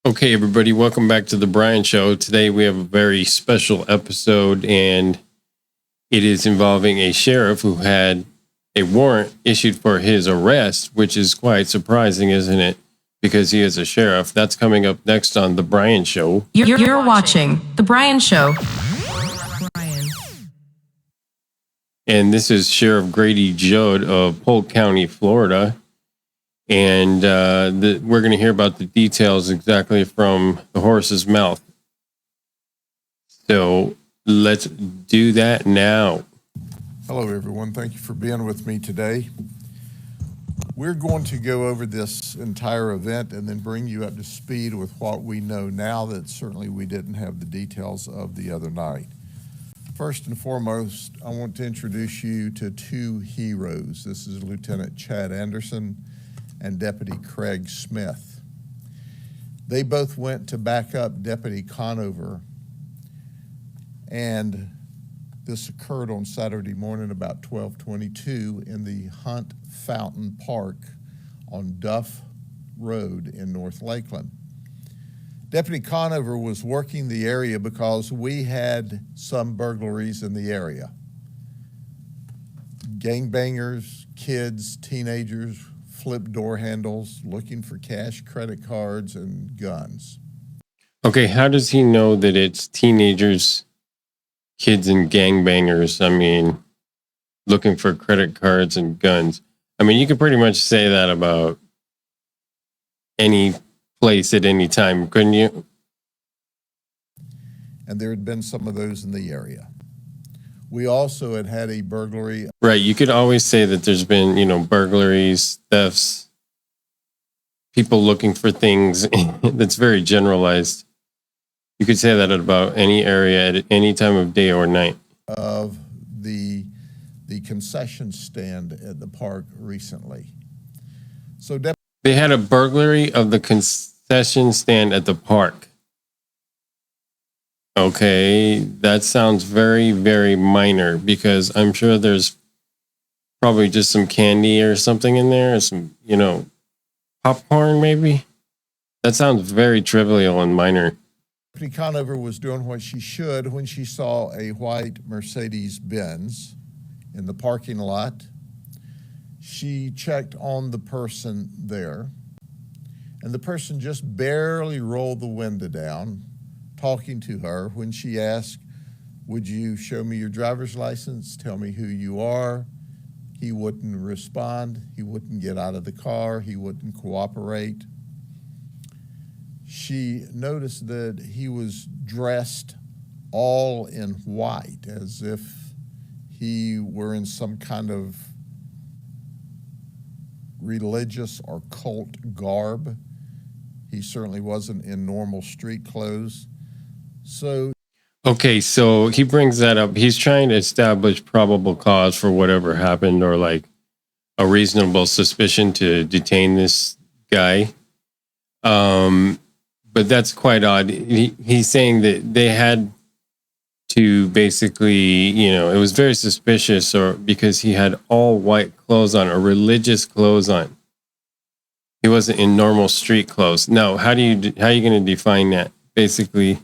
Okay, everybody, welcome back to the Bryan Show. Today we have a very special episode, and it is involving a sheriff who had a warrant issued for his arrest, which is quite surprising, isn't it? Because he is a sheriff. That's coming up next on the Bryan Show. You're watching the Bryan Show. And this is Sheriff Grady Judd of Polk County, Florida. And we're going to hear about the details exactly from the horse's mouth. So let's do that now. Hello, everyone. Thank you for being with me today. We're going to go over this entire event and then bring you up to speed with what we know now that certainly we didn't have the details of the other night. First and foremost, I want to introduce you to two heroes. This is Lieutenant Chad Anderson and Deputy Craig Smith. They both went to back up Deputy Conover, and this occurred on Saturday morning about 12:22 in the Hunt Fountain Park on Duff Road in North Lakeland. Deputy Conover was working the area because we had some burglaries in the area. Gangbangers, kids, teenagers, flip door handles, looking for cash, credit cards, and guns. Okay, how does he know that it's teenagers, kids, and gangbangers? I mean, looking for credit cards and guns. I mean, you could pretty much say that about any place at any time, couldn't you? And there had been some of those in the area. We also had a burglary. Right, you could always say that there's been, burglaries, thefts, people looking for things. That's very generalized. You could say that about any area at any time of day or night. Of the concession stand at the park recently. So they had a burglary of the concession stand at the park. Okay, that sounds very, very minor because I'm sure there's probably just some candy or something in there, or some, popcorn maybe. That sounds very trivial and minor. Deputy Conover was doing what she should when she saw a white Mercedes-Benz in the parking lot. She checked on the person there, and the person just barely rolled the window down, talking to her. When she asked, "Would you show me your driver's license? Tell me who you are?" He wouldn't respond. He wouldn't get out of the car. He wouldn't cooperate. She noticed that he was dressed all in white, as if he were in some kind of religious or cult garb. He certainly wasn't in normal street clothes. Okay, so he brings that up. He's trying to establish probable cause for whatever happened, or like a reasonable suspicion to detain this guy. But that's quite odd. He's saying that they had to basically, it was very suspicious, or because he had all white clothes on, or religious clothes on. He wasn't in normal street clothes. Now, how are you going to define that? Basically,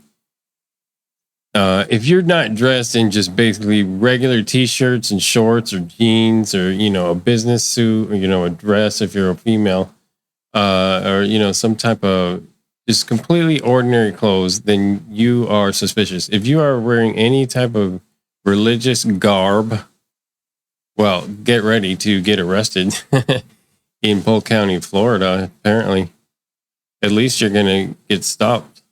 if you're not dressed in just basically regular t-shirts and shorts or jeans, or, a business suit, or, a dress if you're a female, or, some type of just completely ordinary clothes, then you are suspicious. If you are wearing any type of religious garb, well, get ready to get arrested in Polk County, Florida, apparently. At least you're going to get stopped.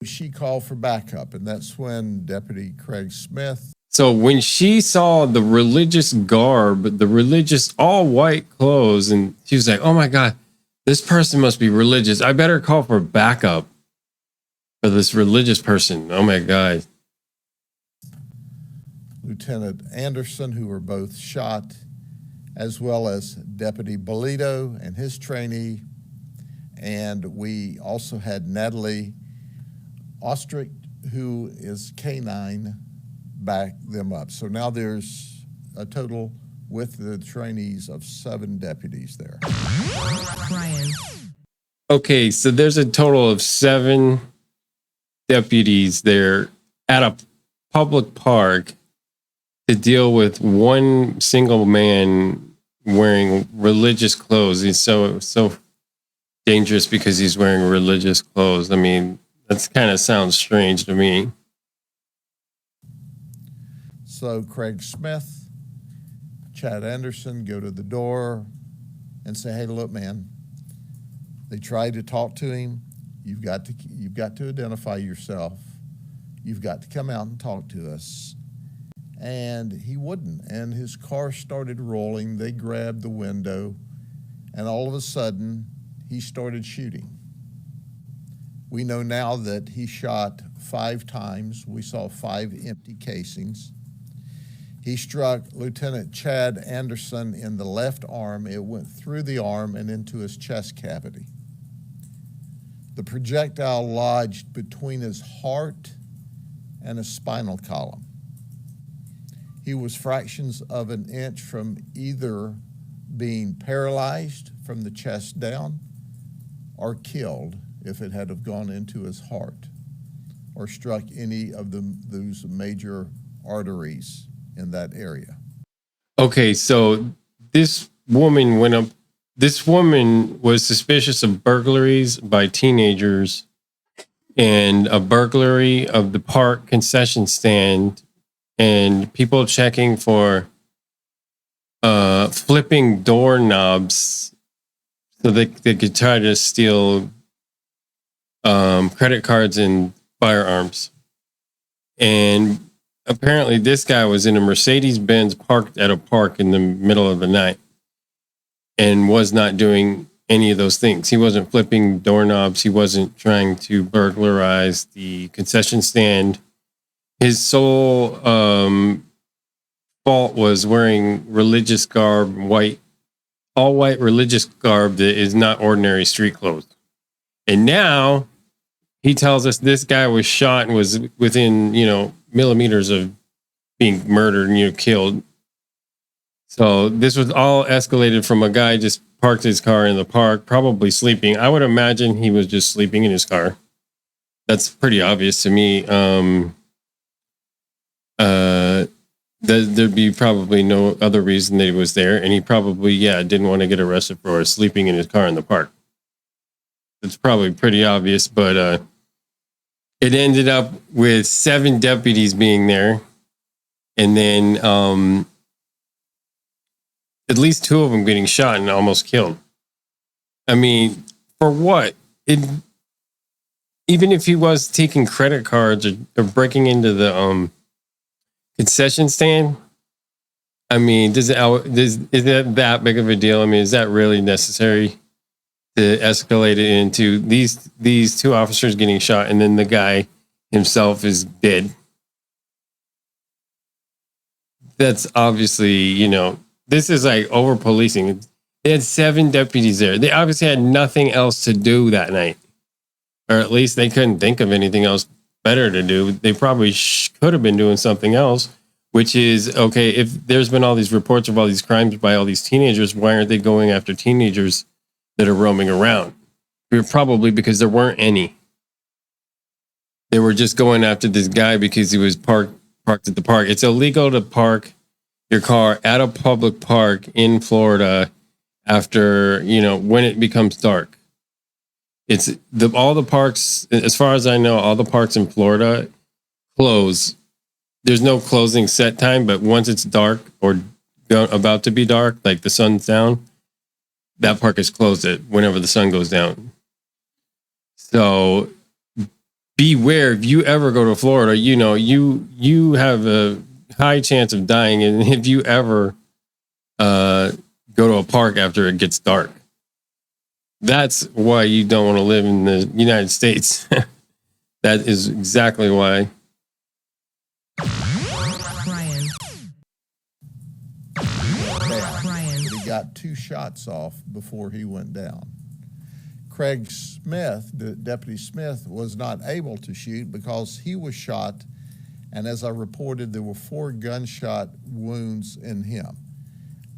She called for backup, and that's when Deputy Craig Smith. So when she saw the religious garb, the religious all white clothes, and she was like, "Oh my God, this person must be religious. I better call for backup for this religious person." Oh my God. Lieutenant Anderson, who were both shot, as well as Deputy Bolito and his trainee. And we also had Natalie Ostrich, who is K9, back them up. So now there's a total with the trainees of 7 deputies there. Bryan. Okay, so there's a total of 7 deputies there at a public park to deal with one single man wearing religious clothes. He's so dangerous because he's wearing religious clothes. I mean, that's kind of sounds strange to me. So Craig Smith, Chad Anderson go to the door and say, "Hey, look, man." They tried to talk to him. You've got to identify yourself. You've got to come out and talk to us. And he wouldn't. And his car started rolling. They grabbed the window. And all of a sudden, he started shooting. We know now that he shot 5 times. We saw 5 empty casings. He struck Lieutenant Chad Anderson in the left arm. It went through the arm and into his chest cavity. The projectile lodged between his heart and his spinal column. He was fractions of an inch from either being paralyzed from the chest down or killed if it had have gone into his heart or struck any of those major arteries in that area. Okay, so this woman was suspicious of burglaries by teenagers and a burglary of the park concession stand and people checking for flipping doorknobs so they could try to steal credit cards and firearms. And apparently this guy was in a Mercedes-Benz parked at a park in the middle of the night and was not doing any of those things. He wasn't flipping doorknobs. He wasn't trying to burglarize the concession stand. His sole fault was wearing religious garb, all white religious garb that is not ordinary street clothes. And now he tells us this guy was shot and was within, millimeters of being murdered and, killed. So this was all escalated from a guy just parked his car in the park, probably sleeping. I would imagine he was just sleeping in his car. That's pretty obvious to me. There'd be probably no other reason that he was there. And he probably, didn't want to get arrested for sleeping in his car in the park. It's probably pretty obvious, but it ended up with 7 deputies being there. And then at least 2 of them getting shot and almost killed. I mean, for what? Even if he was taking credit cards or breaking into the concession stand, I mean, is that big of a deal? I mean, is that really necessary to escalate it into these 2 officers getting shot and then the guy himself is dead? That's obviously, this is like over policing. They had 7 deputies there. They obviously had nothing else to do that night. Or at least they couldn't think of anything else better to do. They probably could have been doing something else, which is, okay, if there's been all these reports of all these crimes by all these teenagers, why aren't they going after teenagers that are roaming around? Probably because there weren't any. They were just going after this guy because he was parked at the park. It's illegal to park your car at a public park in Florida after, when it becomes dark. It's all the parks, as far as I know, all the parks in Florida close. There's no closing set time, but once it's dark or about to be dark, like the sun's down, that park is closed whenever the sun goes down. So beware, if you ever go to Florida, you have a high chance of dying. And if you ever go to a park after it gets dark, that's why you don't want to live in the United States. That is exactly why. Bryan. He got 2 shots off before he went down. Craig Smith, Deputy Smith, was not able to shoot because he was shot, and as I reported, there were 4 gunshot wounds in him.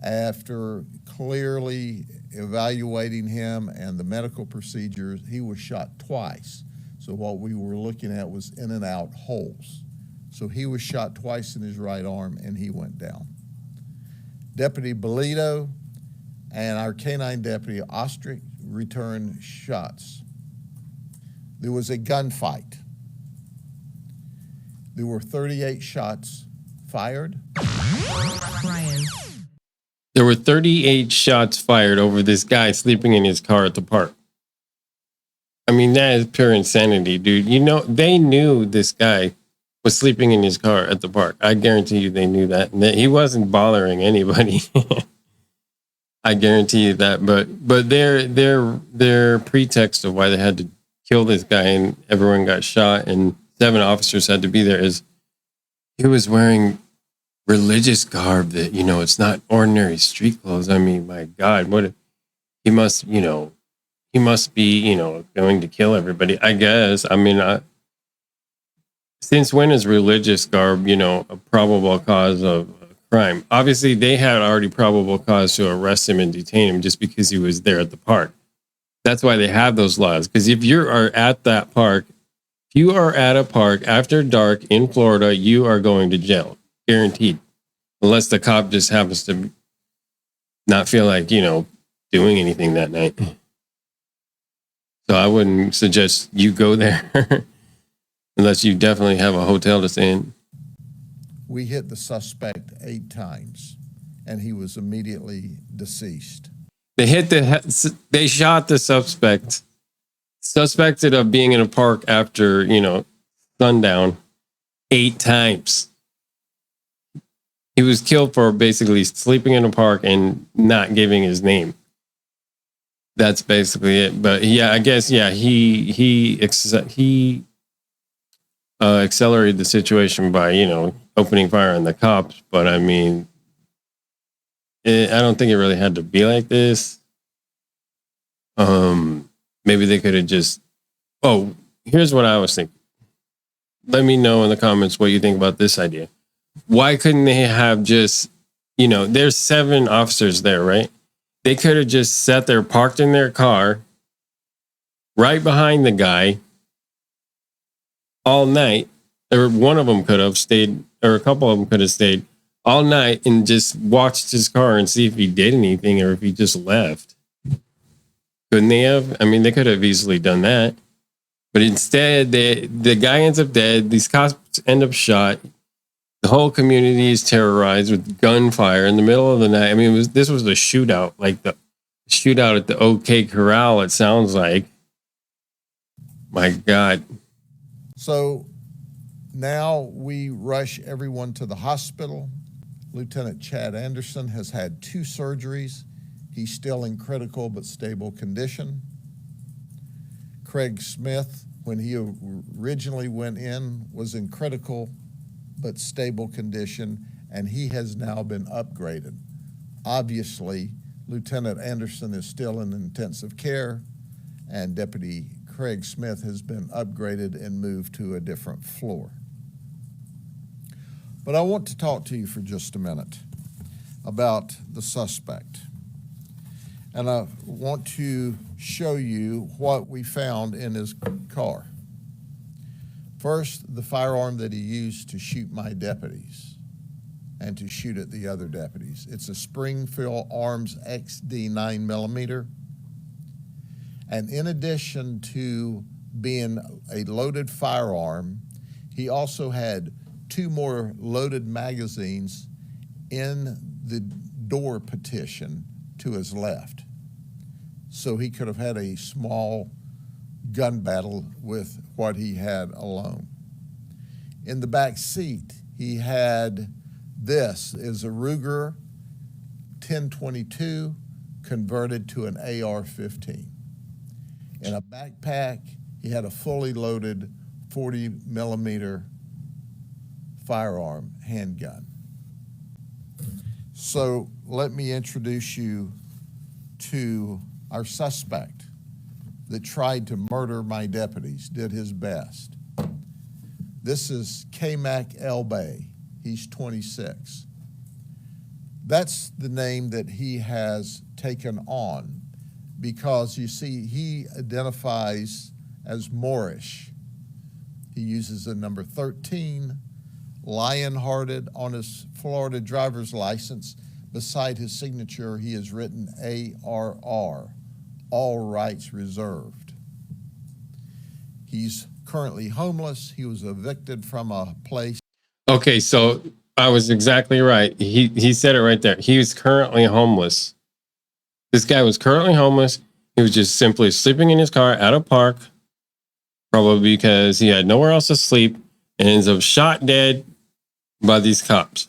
After clearly evaluating him and the medical procedures, he was shot twice. So what we were looking at was in and out holes. So he was shot twice in his right arm and he went down. Deputy Bolito and our canine deputy Ostrich returned shots. There was a gunfight. There were 38 shots fired. Bryan. There were 38 shots fired over this guy sleeping in his car at the park. I mean, that is pure insanity, dude. You know, they knew this guy was sleeping in his car at the park. I guarantee you they knew that. And that he wasn't bothering anybody. I guarantee you that. But their pretext of why they had to kill this guy and everyone got shot and 7 officers had to be there is he was wearing religious garb that, you know, it's not ordinary street clothes. I mean, my God, he must be, you know, going to kill everybody, I guess. I mean, since when is religious garb, you know, a probable cause of a crime? Obviously, they had already probable cause to arrest him and detain him just because he was there at the park. That's why they have those laws. Because if you are at that park, if you are at a park after dark in Florida, you are going to jail. Guaranteed. Unless the cop just happens to not feel like, you know, doing anything that night. So I wouldn't suggest you go there unless you definitely have a hotel to stay in. We hit the suspect 8 times and he was immediately deceased. They shot the suspect, suspected of being in a park after, you know, sundown 8 times. He was killed for basically sleeping in a park and not giving his name. That's basically it. But yeah, I guess, yeah, he accelerated the situation by, you know, opening fire on the cops. But I mean, I don't think it really had to be like this. Maybe they could have just, here's what I was thinking. Let me know in the comments what you think about this idea. Why couldn't they have just, you know, there's 7 officers there, right? They could have just sat there, parked in their car, right behind the guy all night. Or one of them could have stayed, or a couple of them could have stayed all night and just watched his car and see if he did anything or if he just left. Couldn't they have? I mean, they could have easily done that. But instead, the guy ends up dead. These cops end up shot. The whole community is terrorized with gunfire in the middle of the night. I mean, this was a shootout, like the shootout at the OK Corral, it sounds like. My God. So now we rush everyone to the hospital. Lieutenant Chad Anderson has had 2 surgeries. He's still in critical but stable condition. Craig Smith, when he originally went in, was in critical but stable condition, and he has now been upgraded. Obviously, Lieutenant Anderson is still in intensive care, and Deputy Craig Smith has been upgraded and moved to a different floor. But I want to talk to you for just a minute about the suspect. And I want to show you what we found in his car. First, the firearm that he used to shoot my deputies and to shoot at the other deputies. It's a Springfield Arms XD 9mm. And in addition to being a loaded firearm, he also had 2 more loaded magazines in the door partition to his left. So he could have had a small gun battle with what he had alone. In the back seat, he had this is a Ruger 1022 converted to an AR-15. In a backpack, he had a fully loaded 40mm firearm handgun. So let me introduce you to our suspect that tried to murder my deputies, did his best. This is K-Mac Elbay. He's 26. That's the name that he has taken on because, you see, he identifies as Moorish. He uses the number 13, lion-hearted, on his Florida driver's license. Beside his signature, he has written ARR, all rights reserved. He's currently homeless. He was evicted from a place. Okay, so I was exactly right. He said it right there. He was currently homeless. This guy was currently homeless. He was just simply sleeping in his car at a park, probably because he had nowhere else to sleep, and ends up shot dead by these cops.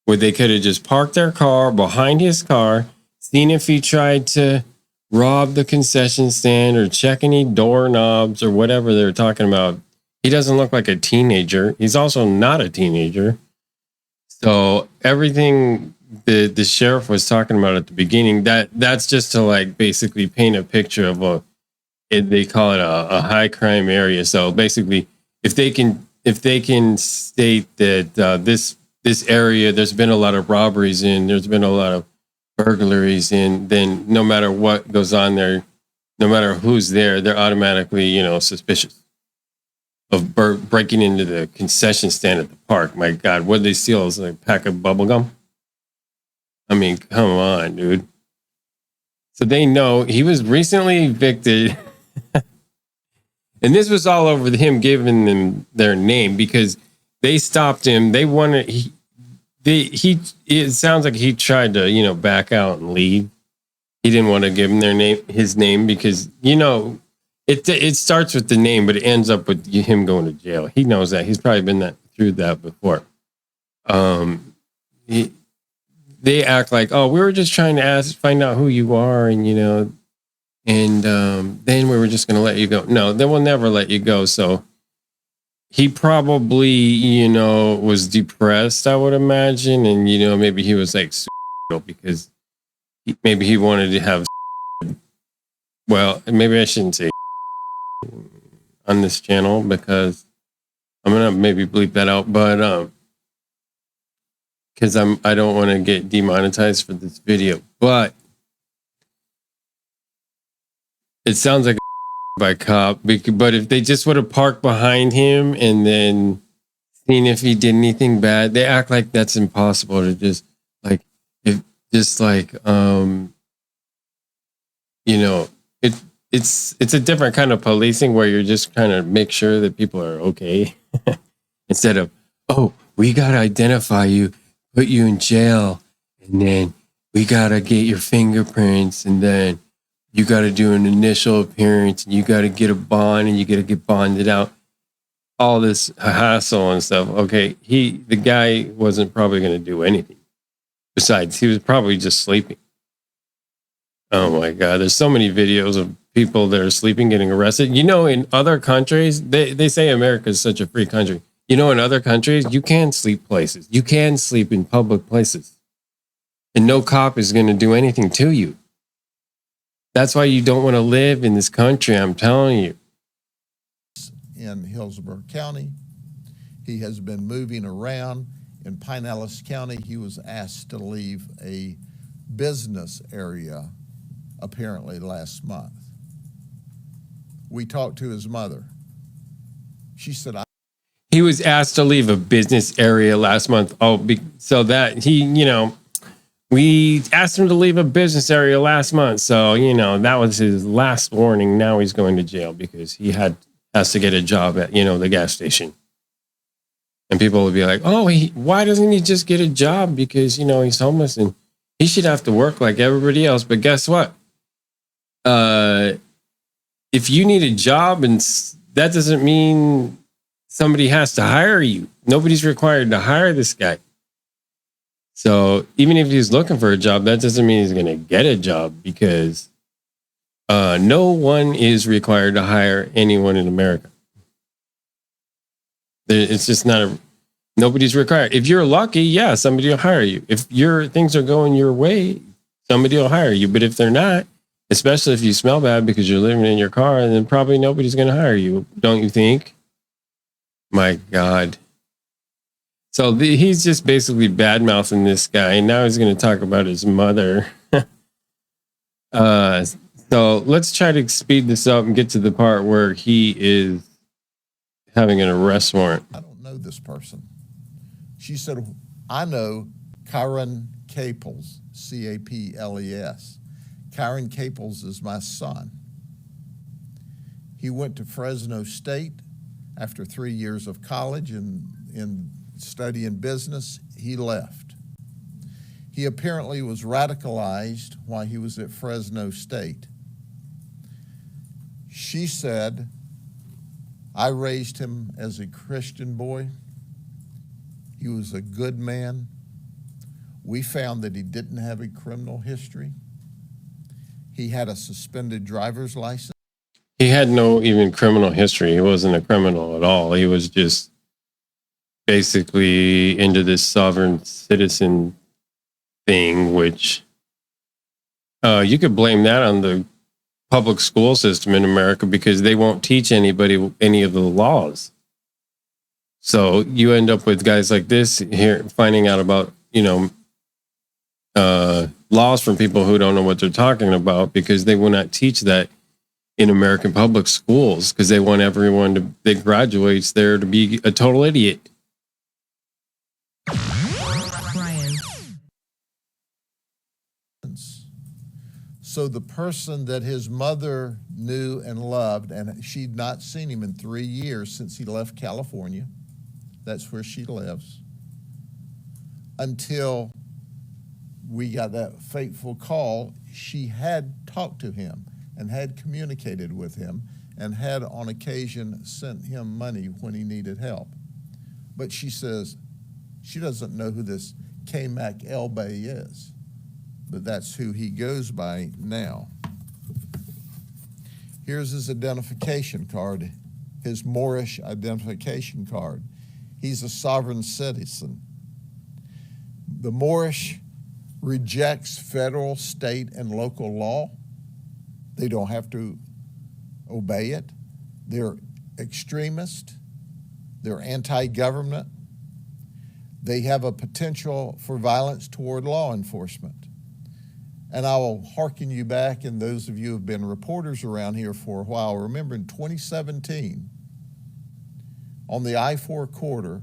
Where they could have just parked their car behind his car, seen if he tried to rob the concession stand or check any doorknobs or whatever they were talking about. He doesn't look like a teenager. He's also not a teenager. So everything the sheriff was talking about at the beginning, that's just to like basically paint a picture of they call it a high crime area. So basically, if they can state that this area, there's been a lot of robberies in, there's been a lot of burglaries in, then no matter what goes on there, no matter who's there, they're automatically, suspicious of breaking into the concession stand at the park. My God, what did they steal? It was like a pack of bubble gum. I mean, come on, dude. So they know he was recently evicted. And this was all over him giving them their name because they stopped him. They wanted, it sounds like he tried to, back out and leave. He didn't want to give him his name because, it starts with the name, but it ends up with him going to jail. He knows that. He's probably been through that before. They act like, oh, we were just trying to find out who you are, and then we were just going to let you go. No, they will never let you go. So he probably, was depressed, I would imagine, and maybe he was like suicidal because maybe he wanted to have. Well, maybe I shouldn't say on this channel because I'm gonna maybe bleep that out, but because I don't want to get demonetized for this video, but it sounds like a by cop. But if they just would have parked behind him and then seen if he did anything bad, they act like that's impossible to just like it's a different kind of policing where you're just trying to make sure that people are okay instead of, oh, we got to identify you, put you in jail, and then we got to get your fingerprints, and then you got to do an initial appearance, and you got to get a bond, and you got to get bonded out. All this hassle and stuff. Okay, the guy wasn't probably going to do anything. Besides, he was probably just sleeping. Oh my God, there's so many videos of people that are sleeping getting arrested. In other countries, they say America is such a free country. In other countries, you can sleep places. You can sleep in public places. And no cop is going to do anything to you. That's why you don't want to live in this country, I'm telling you. In Hillsborough County, he has been moving around. In Pinellas County, he was asked to leave a business area apparently last month. We talked to his mother. She said, he was asked to leave a business area last month. So that we asked him to leave a business area last month. So, that was his last warning. Now he's going to jail because he has to get a job at, the gas station. And people will be like, oh, why doesn't he just get a job? Because, he's homeless and he should have to work like everybody else. But guess what? If you need a job, and that doesn't mean somebody has to hire you. Nobody's required to hire this guy. So even if he's looking for a job, that doesn't mean he's going to get a job because no one is required to hire anyone in America. It's just nobody's required. If you're lucky, yeah, somebody will hire you. If things are going your way, somebody will hire you. But if they're not, especially if you smell bad because you're living in your car, then probably nobody's going to hire you, don't you think? My God. So he's just basically bad mouthing this guy, and now he's going to talk about his mother. So let's try to speed this up and get to the part where he is having an arrest warrant. I don't know this person. She said, I know Kyron Caples, Caples. Kyron Caples is my son. He went to Fresno State after 3 years of college and in studying business. He left. He apparently was radicalized while he was at Fresno State. She said, I raised him as a Christian boy. He was a good man. We found that he didn't have a criminal history. He had a suspended driver's license. He had no even criminal history. He wasn't a criminal at all. He was just basically into this sovereign citizen thing, which you could blame that on the public school system in America because they won't teach anybody any of the laws. So you end up with guys like this here finding out about, laws from people who don't know what they're talking about because they will not teach that in American public schools because they want everyone that graduates there to be a total idiot. Bryan. So the person that his mother knew and loved, and she'd not seen him in 3 years since he left California. That's where she lives. Until we got that fateful call, she had talked to him and had communicated with him and had on occasion sent him money when he needed help. But she says she doesn't know who this K-Mac Elbay is, but that's who he goes by now. Here's his identification card, his Moorish identification card. He's a sovereign citizen. The Moorish rejects federal, state, and local law. They don't have to obey it. They're extremist. They're anti-government. They have a potential for violence toward law enforcement. And I will hearken you back, and those of you who have been reporters around here for a while, remember in 2017, on the I-4 corridor,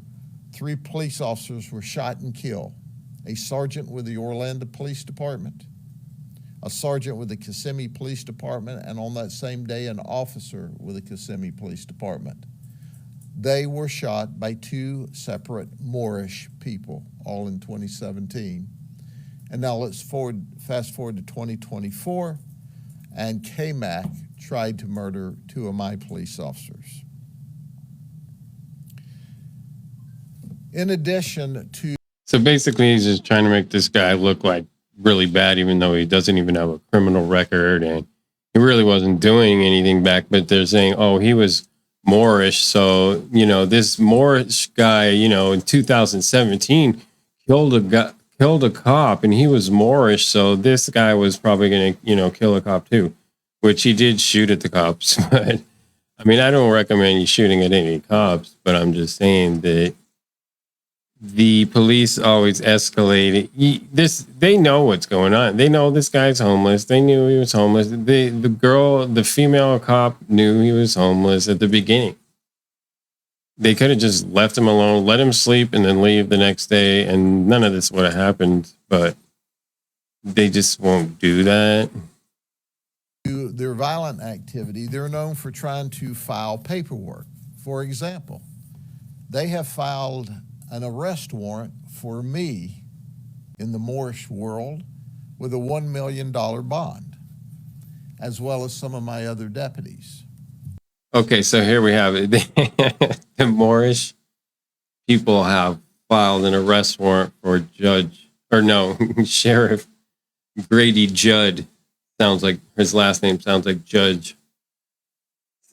3 police officers were shot and killed. A sergeant with the Orlando Police Department, a sergeant with the Kissimmee Police Department, and on that same day, an officer with the Kissimmee Police Department. They were shot by 2 separate Moorish people, all in 2017. And now let's fast forward to 2024, and K-Mac tried to murder 2 of my police officers. In addition to... So basically, he's just trying to make this guy look like really bad, even though he doesn't even have a criminal record and he really wasn't doing anything back. But they're saying, oh, he was Moorish. So, this Moorish guy, in 2017 killed a cop and he was Moorish. So this guy was probably going to, kill a cop too, which he did shoot at the cops. But I mean, I don't recommend you shooting at any cops, but I'm just saying that the police always escalate it. They know what's going on. They know this guy's homeless. They knew he was homeless. The female cop knew he was homeless at the beginning. They could have just left him alone, let him sleep, and then leave the next day, and none of this would have happened. But they just won't do that. Their violent activity, they're known for trying to file paperwork. For example, they have filed an arrest warrant for me in the Moorish world with a $1 million bond, as well as some of my other deputies. Okay, so here we have it. The Moorish people have filed an arrest warrant for Sheriff Grady Judd. Sounds like his last name sounds like Judge.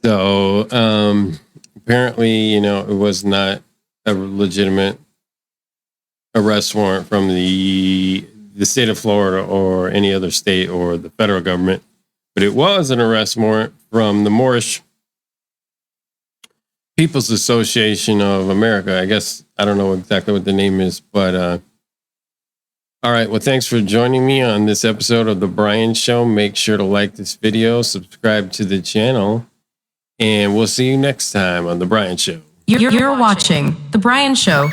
So apparently, it was not a legitimate arrest warrant from the state of Florida or any other state or the federal government, but it was an arrest warrant from the Moorish People's Association of America. I guess I don't know exactly what the name is, but all right. Well, thanks for joining me on this episode of The Bryan Show. Make sure to like this video, subscribe to the channel, and we'll see you next time on The Bryan Show. You're watching The Bryan Show.